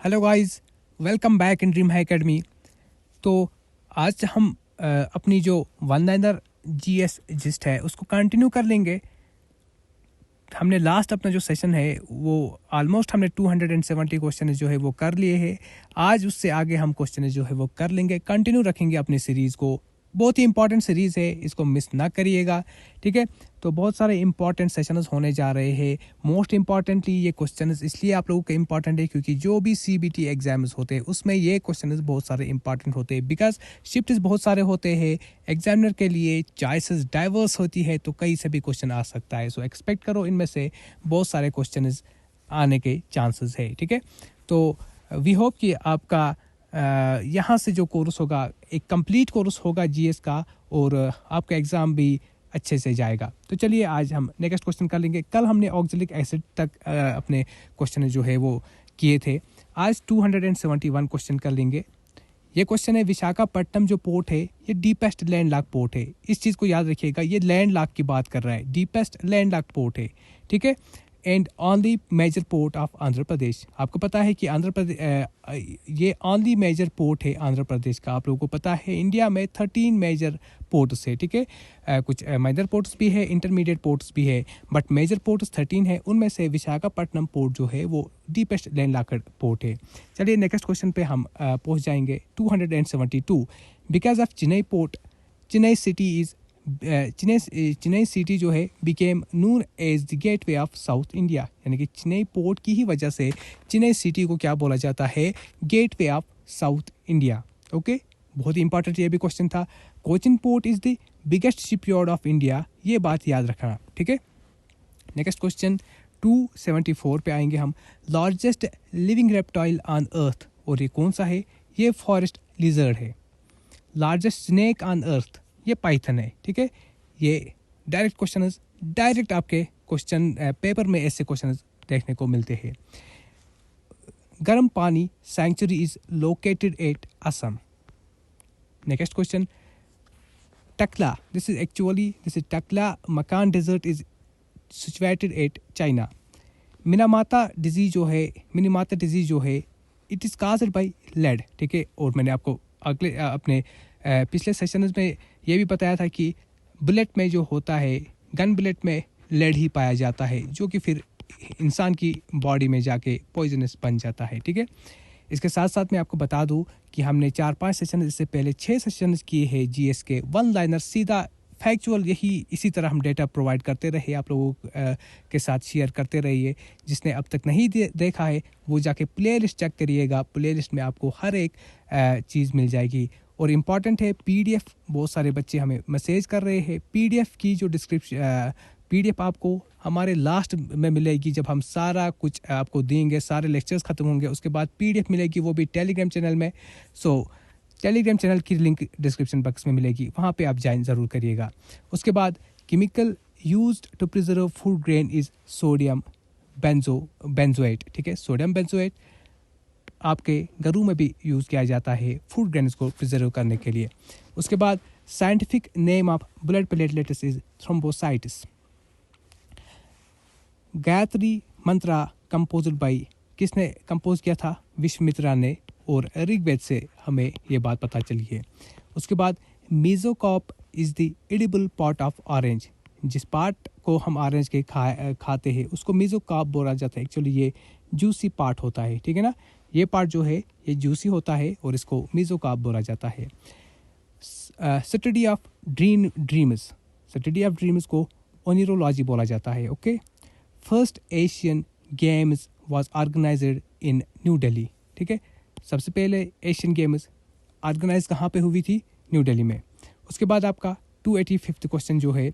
Hello guys, welcome back in dream high academy. तो आज हम अपनी जो वन लाइनर जीएस जिस्ट है उसको कंटिन्यू कर लेंगे। हमने लास्ट अपना जो सेशन है वो ऑलमोस्ट हमने 270 क्वेश्चन जो है वो कर लिए हैं। आज उससे आगे हम क्वेश्चन जो है वो कर लेंगे, कंटिन्यू रखेंगे अपनी सीरीज़ को। बहुत ही इंपॉर्टेंट सीरीज़ है, इसको मिस ना करिएगा, ठीक है। तो बहुत सारे इंपॉर्टेंट सेशंस होने जा रहे हैं। मोस्ट इंपॉर्टेंटली ये क्वेश्चंस इसलिए आप लोगों के इंपॉर्टेंट है क्योंकि जो भी सीबीटी एग्जाम्स होते हैं उसमें ये क्वेश्चंस बहुत सारे इंपॉर्टेंट होते हैं, बिकॉज शिफ्ट्स बहुत सारे होते हैं। एग्जामिनर के लिए चॉइसेस डाइवर्स होती है, तो कई से भी क्वेश्चन आ सकता है। सो एक्सपेक्ट करो इनमें से बहुत सारे क्वेश्चन आने के चांसेस है, ठीक है। तो वी होप कि आपका यहाँ से जो कोर्स होगा एक कंप्लीट कोर्स होगा जीएस का, और आपका एग्ज़ाम भी अच्छे से जाएगा। तो चलिए आज हम नेक्स्ट क्वेश्चन कर लेंगे। कल हमने ऑक्जेलिक एसिड तक अपने क्वेश्चन जो है वो किए थे। आज 271 क्वेश्चन कर लेंगे। ये क्वेश्चन है, विशाखापट्टनम जो पोर्ट है ये डीपेस्ट लैंड लॉक पोर्ट है। इस चीज़ को याद रखिएगा, ये लैंड लॉक की बात कर रहा है, डीपेस्ट लैंड लॉक पोर्ट है, ठीक है। And only major port of Andhra Pradesh. आपको पता है कि आंध्र प्रदेश ये ओनली मेजर पोर्ट है आंध्र प्रदेश का। आप लोगों को पता है इंडिया में 13 मेजर पोर्ट्स है, ठीक है। कुछ माइनर पोर्ट्स भी है, इंटरमीडिएट पोर्ट्स भी है, बट मेजर पोर्ट्स 13 है। उनमें से विशाखापट्टनम पोर्ट जो है वो डीपेस्ट लैंड लॉक्ड पोर्ट है। चलिए नेक्स्ट क्वेश्चन पे हम पहुंच जाएंगे। 272 because of Chennai port, Chennai city is Chennai city जो है became known as the gateway of south India. यानी कि चेन्नई पोर्ट की ही वजह से चेन्नई सिटी को क्या बोला जाता है, gateway of south India. Okay, बहुत ही इंपॉर्टेंट ये भी क्वेश्चन था। Cochin port is the biggest shipyard of India, ये बात याद रखना, ठीक है। नेक्स्ट क्वेश्चन 274 पे आएंगे हम। Largest living reptile on earth, और ये कौन सा है, ये फॉरेस्ट लिजर्ड है। लार्जेस्ट स्नेक ऑन अर्थ, ये पाइथन है, ठीक है। ये डायरेक्ट क्वेश्चन, डायरेक्ट आपके क्वेश्चन पेपर में ऐसे क्वेश्चन देखने को मिलते हैं। Garampani sanctuary is located at Assam. Next question, Takla, this is Taklamakan desert is situated at China. Minamata disease जो है it is caused by lead, ठीक है। और मैंने आपको अगले अपने पिछले सेशन में ये भी बताया था कि बुलेट में जो होता है, गन बुलेट में लेड ही पाया जाता है, जो कि फिर इंसान की बॉडी में जाके पॉइजनस बन जाता है, ठीक है। इसके साथ साथ मैं आपको बता दूं कि हमने 4-5 सेशन, इससे पहले 6 सेशन किए हैं जीएस के वन लाइनर, सीधा फैक्चुअल, यही इसी तरह हम डेटा प्रोवाइड करते रहे, आप लोगों के साथ शेयर करते रहिए। जिसने अब तक नहीं देखा है वो जाके प्लेलिस्ट चेक करिएगा, प्लेलिस्ट में आपको हर एक चीज़ मिल जाएगी। और इम्पॉर्टेंट है पीडीएफ, बहुत सारे बच्चे हमें मैसेज कर रहे हैं। पीडीएफ की जो पीडीएफ आपको हमारे लास्ट में मिलेगी, जब हम सारा कुछ आपको देंगे, सारे लेक्चर्स ख़त्म होंगे, उसके बाद पीडीएफ मिलेगी, वो भी टेलीग्राम चैनल में। सो टेलीग्राम चैनल की लिंक डिस्क्रिप्शन बॉक्स में मिलेगी, वहाँ पे आप ज्वाइन ज़रूर करिएगा। उसके बाद chemical used to preserve food grain is sodium benzoate, ठीक है। सोडियम बेंजोएट आपके घरों में भी यूज़ किया जाता है फूड ग्रेन्स को प्रिजर्व करने के लिए। उसके बाद scientific name of blood platelets is thrombocytes. Gayatri Mantra composed by, किसने कंपोज किया था, विश्वामित्रा ने, और ऋग्वेद से हमें ये बात पता चली है। उसके बाद mesocarp is the edible part of orange. जिस पार्ट को हम ऑरेंज के खाते हैं उसको मीजोकॉप बोला जाता है। एक्चुअली ये जूसी पार्ट होता है, ठीक है ना। ये पार्ट जो है ये जूसी होता है और इसको मीजोकॉप बोला जाता है। Study of dreams, study of dreams को ओनिरोलॉजी बोला जाता है, okay. First Asian games was organised in New Delhi, ठीक है। सबसे पहले एशियन गेम्स ऑर्गेनाइज कहाँ पे हुई थी, न्यू दिल्ली में। उसके बाद आपका 285 क्वेश्चन जो है,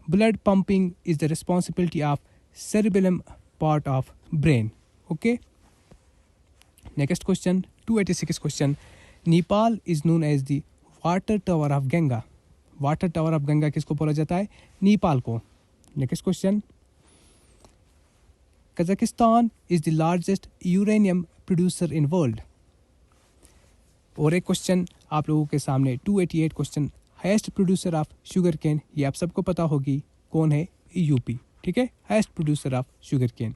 blood pumping is the responsibility of cerebellum part of brain, okay. Next question 286 question, Nepal is known as the water tower of Ganga. Water tower of Ganga किसको बोला जाता है, नेपाल को। Next question, Kazakhstan is the largest uranium producer in world. और एक question आप लोगों के सामने 288 question, highest producer of sugarcane, ये आप सबको पता होगी कौन है, यूपी, ठीक है, highest producer of sugarcane.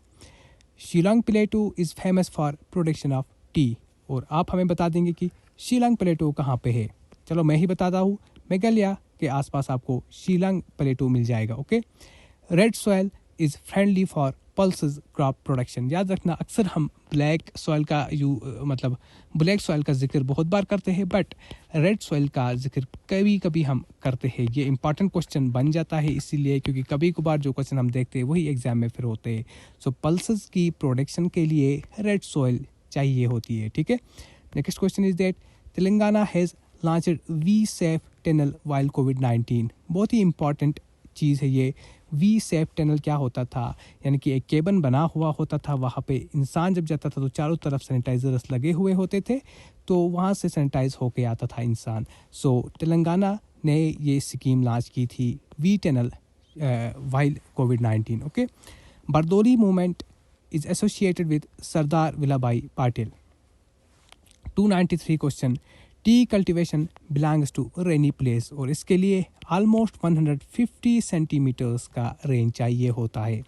Shillong plateau is famous for production of tea, और आप हमें बता देंगे कि शीलांग प्लेटो कहाँ पे है। चलो मैं ही बताता हूँ, मेघालय के आसपास आपको शीलांग प्लेटो मिल जाएगा। Okay, red soil is friendly for pulses crop production. याद रखना, अक्सर हम ब्लैक सॉइल का मतलब ब्लैक सॉइल का जिक्र बहुत बार करते हैं, बट रेड सॉइल का जिक्र कभी कभी हम करते हैं। ये इंपॉर्टेंट क्वेश्चन बन जाता है इसीलिए क्योंकि कभी कभार जो क्वेश्चन हम देखते हैं वही एग्जाम में फिर होते हैं। सो पल्सेस की प्रोडक्शन के लिए रेड सॉइल चाहिए होती है। ठीक है, next question is that Telangana has launched we safe tunnel while कोविड-19। बहुत ही इंपॉर्टेंट चीज़ है ये। वी सेफ टनल क्या होता था, यानी कि एक केबन बना हुआ होता था, वहाँ पे इंसान जब जाता था तो चारों तरफ सैनिटाइजर्स लगे हुए होते थे, तो वहाँ से सैनिटाइज होके आता था इंसान। सो तेलंगाना ने ये स्कीम लॉन्च की थी, वी टनल वाइल कोविड-19। Okay, Bardoli movement is associated with Sardar Vallabhbhai Patel. 293 question, tea cultivation belongs to rainy place, और इसके लिए ऑलमोस्ट 150 सेंटीमीटर्स का रेंज चाहिए होता है।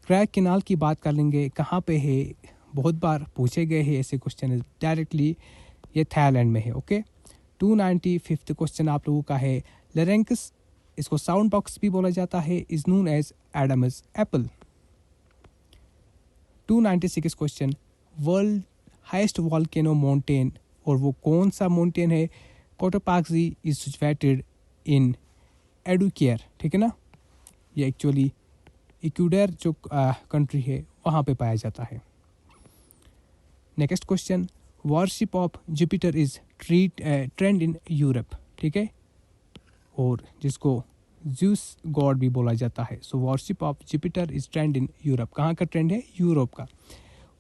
क्रैक किनाल की बात कर लेंगे, कहाँ पे है, बहुत बार पूछे गए हैं ऐसे क्वेश्चन डायरेक्टली, ये थाईलैंड में है। ओके, 295 क्वेश्चन आप लोगों का है, लरेंकस, इसको साउंड बॉक्स भी बोला जाता है, is known as Adam's apple. 296 question, world highest volcano mountain, और वो कौन सा माउंटेन है, कोटोपाक्सी इज सिचुएटेड इन एडुकेयर। ठीक है ना, ये एक्चुअली इक्वेडर जो कंट्री है वहाँ पे पाया जाता है। Next question, worship of Jupiter is trend in Europe. ठीक है, और जिसको ज्यूस गॉड भी बोला जाता है। So worship of Jupiter is trend in Europe, कहाँ का ट्रेंड है, यूरोप का।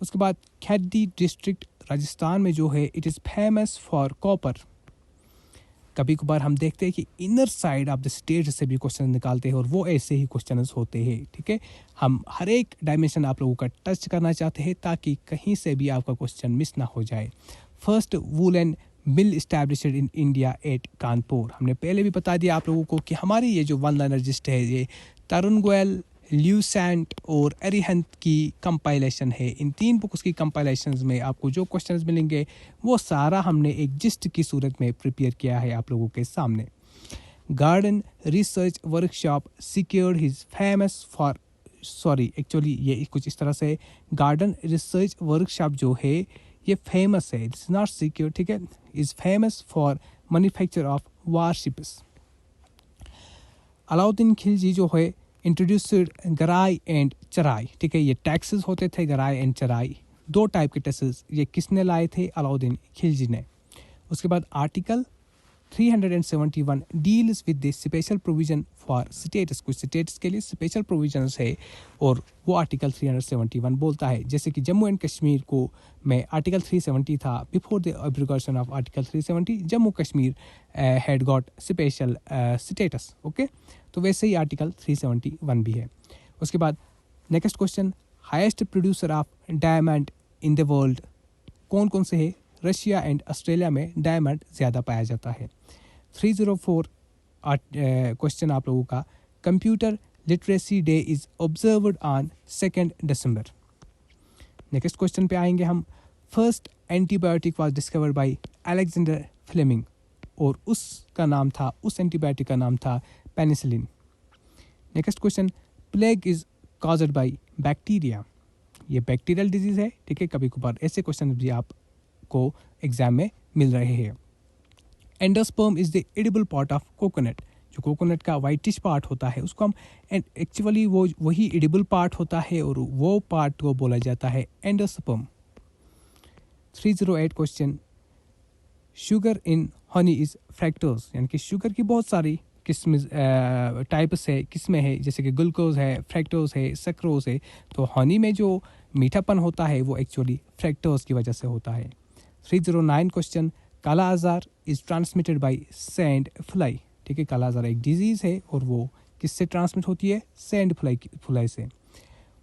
उसके बाद खेड्डी डिस्ट्रिक्ट राजस्थान में जो है, it is famous for copper. कभी कभार हम देखते हैं कि inner side of the state से भी क्वेश्चन निकालते हैं, और वो ऐसे ही क्वेश्चन होते हैं। ठीक है, हम हर एक डायमेंशन आप लोगों का टच करना चाहते हैं ताकि कहीं से भी आपका क्वेश्चन मिस ना हो जाए। First woollen mill established in India at Kanpur. हमने पहले भी बता दिया आप लोगों को कि हमारी ये जो वन लाइनर जिस्ट है, ये तरुण गोयल, ल्यूसेंट और एरिहंत की कंपाइलेशन है। इन 3 बुक्स की कंपाइलेशंस में आपको जो क्वेश्चंस मिलेंगे वो सारा हमने एक जिस्ट की सूरत में प्रिपेयर किया है आप लोगों के सामने। Garden research workshop secured his famous for, sorry actually ये कुछ इस तरह से, गार्डन रिसर्च वर्कशॉप जो है ये फेमस है, इट्स नॉट सिक्योर। ठीक है, is famous for manufacture of warships. Alauddin Khilji जो है इंट्रोड्यूस्ड गराई एंड चराई। ठीक है, ये टैक्सेस होते थे गराई एंड चराई, 2 टाइप के टैक्सेस, ये किसने लाए थे, अलाउद्दीन खिलजी ने। उसके बाद article 371 deals with the special provision for states. कुछ स्टेट्स के लिए स्पेशल प्रोविजंस है और वो आर्टिकल 371 बोलता है। जैसे कि जम्मू एंड कश्मीर को में आर्टिकल 370 था, before the abrogation of article 370 Jammu Kashmir had got special status. Okay, तो वैसे ही आर्टिकल 371 भी है। उसके बाद next question, highest producer of diamond in the world, कौन कौन से है, रशिया एंड ऑस्ट्रेलिया में डायमंड ज़्यादा पाया जाता है। 304 क्वेश्चन आप लोगों का, computer literacy day is observed on 2 December. Next question पे आएंगे हम, first antibiotic was discovered by Alexander Fleming, और उसका नाम था, उस एंटीबायोटिक का नाम था penicillin. Next question, plague is caused by bacteria, ये बैक्टीरियल डिजीज है। ठीक है, कभी कभार ऐसे क्वेश्चन भी आपको एग्जाम में मिल रहे हैं। Endosperm is the edible part of coconut, जो कोकोनट का वाइटिश पार्ट होता है उसको हम एक्चुअली वो वही एडिबल पार्ट होता है और वो पार्ट को बोला जाता है endosperm. 308 question, sugar in honey is fructose, यानी कि शुगर की बहुत सारी किस्म टाइप्स है, किस्में है, जैसे कि ग्लूकोज है, फ्रैक्टोज है, सक्रोज है। तो हनी में जो मीठापन होता है वो एक्चुअली फ्रैक्टोज की वजह से होता है। 309 क्वेश्चन, काला आजार is transmitted by sand fly. ठीक है, काला आजार एक डिजीज है और वो किससे ट्रांसमिट होती है, सैंड फ्लाई से।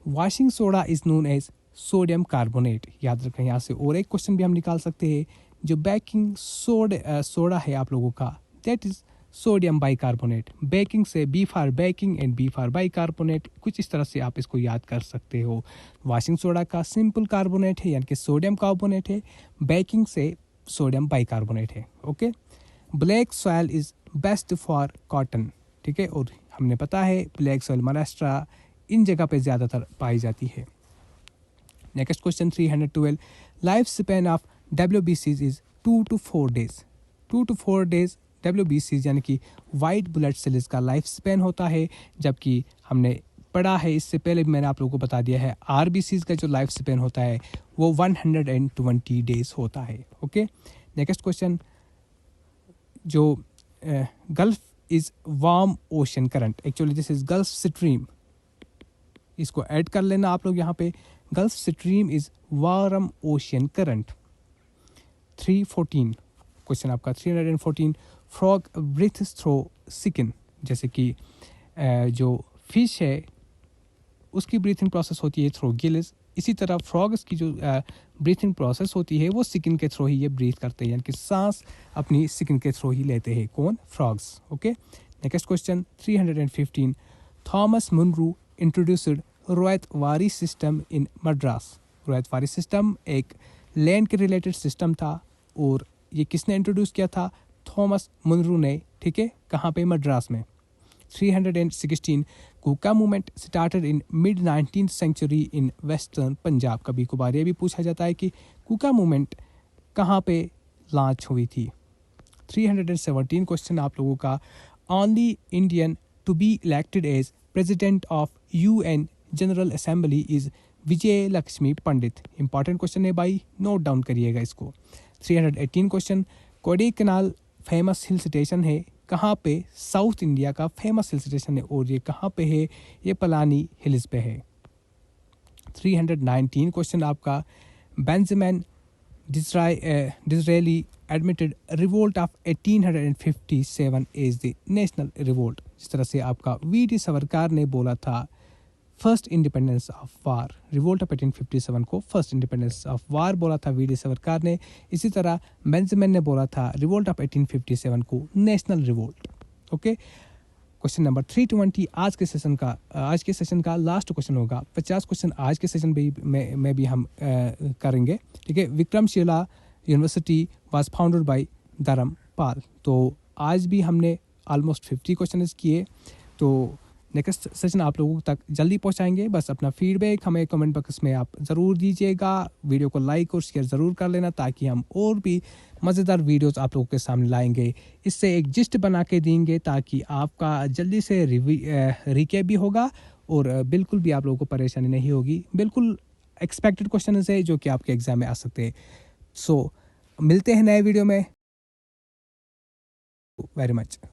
Washing soda is known as sodium carbonate, याद रखें। यहाँ से और एक क्वेश्चन भी हम निकाल सकते हैं, जो बेकिंग सोडा है आप लोगों का, that is sodium bicarbonate. Baking से B for baking and B for bicarbonate, कुछ इस तरह से आप इसको याद कर सकते हो। वॉशिंग सोडा का सिंपल कार्बोनेट है यानी कि सोडियम कार्बोनेट है, बेकिंग से सोडियम बाइकार्बोनेट है। Okay, black soil is best for cotton, ठीक है, और हमने पता है ब्लैक सॉइल महाराष्ट्र इन जगह पे ज़्यादातर पाई जाती है। Next question 312, life span of WBCs is 2 to 4 days। 2 to 4 days WBCs यानी कि वाइट ब्लड सेल्स का लाइफ स्पैन होता है, जबकि हमने पढ़ा है इससे पहले भी मैंने आप लोगों को बता दिया है RBCs का जो लाइफ स्पैन होता है वो 120 डेज होता है। ओके, नेक्स्ट क्वेश्चन, जो gulf is warm ocean current, actually this is gulf stream, इसको ऐड कर लेना आप लोग यहाँ पे। Gulf stream is warm ocean current. 314 question आपका 314, फ्रॉग ब्रीथ्स थ्रू स्किन, जैसे कि जो फिश है उसकी ब्रीथिंग प्रोसेस होती है थ्रू गिल्स, इसी तरह फ्रॉग्स की जो ब्रीथिंग प्रोसेस होती है वो स्किन के थ्रू ही ये ब्रीथ करते हैं, यानी कि सांस अपनी स्किन के थ्रू ही लेते हैं। कौन? Frogs. Okay, next question 315, Thomas Munro introduced ryotwari system इन मद्रास। रोयत वारी सिस्टम एक लैंड के रिलेटेड सिस्टम था और ये किसने इंट्रोड्यूस किया था? थॉमस मुनरू ने, ठीक है, कहाँ पे? मद्रास में। 316, Kuka movement started in mid 19th century in western Punjab. कभी कभार ये भी पूछा जाता है कि कुका मूवमेंट कहाँ पे लॉन्च हुई थी। 317 क्वेश्चन आप लोगों का, only Indian to be elected as president of UN general assembly is Vijay Lakshmi Pandit. Important question है भाई, नोट डाउन करिएगा इसको। 318 question, Kodaikanal famous hill station है कहाँ पे? साउथ इंडिया का फेमस हिल स्टेशन है और ये कहाँ पे है? ये पलानी हिल्स पे है। 319 क्वेश्चन आपका, Benjamin Disraeli admitted revolt of 1857 as the national revolt. जिस तरह से आपका VD सावरकर ने बोला था first independence of war, revolt of 1857 को फर्स्ट इंडिपेंडेंस ऑफ वार बोला था VD सावरकर ने, इसी तरह बेंजामिन ने बोला था रिवोल्ट ऑफ 1857 को national revolt. Okay, question number 320 आज के सेशन का लास्ट क्वेश्चन होगा। 50 क्वेश्चन आज के सेशन में भी हम करेंगे, ठीक है। Vikramshila university was founded by Dharmapal. तो आज भी हमने ऑलमोस्ट 50 क्वेश्चन किए, तो नेक्स्ट सेशन आप लोगों तक जल्दी पहुंचाएंगे। बस अपना फीडबैक हमें कमेंट बॉक्स में आप ज़रूर दीजिएगा। वीडियो को लाइक और शेयर ज़रूर कर लेना ताकि हम और भी मज़ेदार वीडियोस आप लोगों के सामने लाएंगे। इससे एक जिस्ट बना के देंगे ताकि आपका जल्दी से रिकैप भी होगा और बिल्कुल भी आप लोगों को परेशानी नहीं होगी। बिल्कुल एक्सपेक्टेड क्वेश्चन है जो कि आपके एग्जाम में आ सकते हैं। सो मिलते हैं नए वीडियो में। Very much.